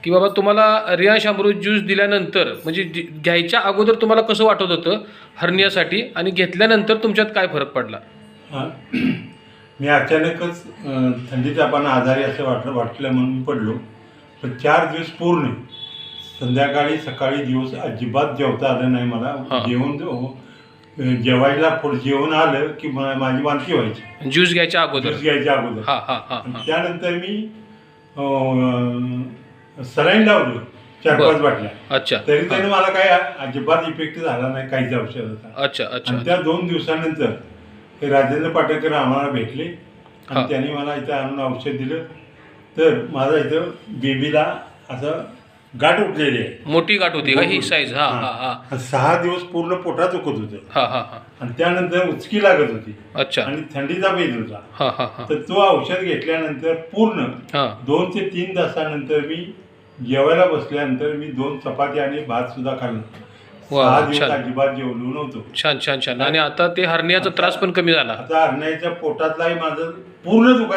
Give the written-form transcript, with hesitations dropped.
की बाबा तुम्हाला रियांश अमृत ज्यूस दिल्यानंतर म्हणजे घ्यायच्या अगोदर तुम्हाला कसं वाटत होतं हर्नियासाठी आणि घेतल्यानंतर तुमच्यात काय फरक पडला? मी अचानकच थंडी तापानं आजारी असं वाटलं म्हणून मी पडलो. पण 4 दिवस पूर्ण संध्याकाळी सकाळी दिवस अजिबात जेवता आलं नाही मला. जेवायला पुढे जेवण आलं की माझी वांती व्हायची ज्यूस घ्यायच्या अगोदर. त्यानंतर मी सलाईन लावलं 4-5 बाटल्या. अच्छा. तरी त्याने मला काय अजिबात इफेक्ट झाला नाही काहीच औषधाचा. अच्छा अच्छा. आणि त्या 2 दिवसानंतर हे राजेंद्र पाटेकर आम्हाला भेटले आणि त्यांनी मला इथं आणून औषध दिलं. तर माझा इथं बेबीला असं गाठ उठलेली आहे. मोठी गाठ होती का ही साईज? 6 दिवस पूर्ण पोटात दुखत होतं. आणि त्यानंतर उचकी लागत होती. अच्छा. आणि थंडीचा पेज होता. तर तो औषध घेतल्यानंतर पूर्ण 2 ते 3 तासानंतर मी जेवायला बसल्यानंतर मी 2 चपाती आणि भात सुद्धा खाल्ला. 6 दिवस अजिबात जेवलो नव्हतो. छान छान छान. आणि आता ते हर्नियाचा त्रास पण कमी झाला. आता हर्नियाच्या पोटातलाही माझं पूर्ण दुखायचं.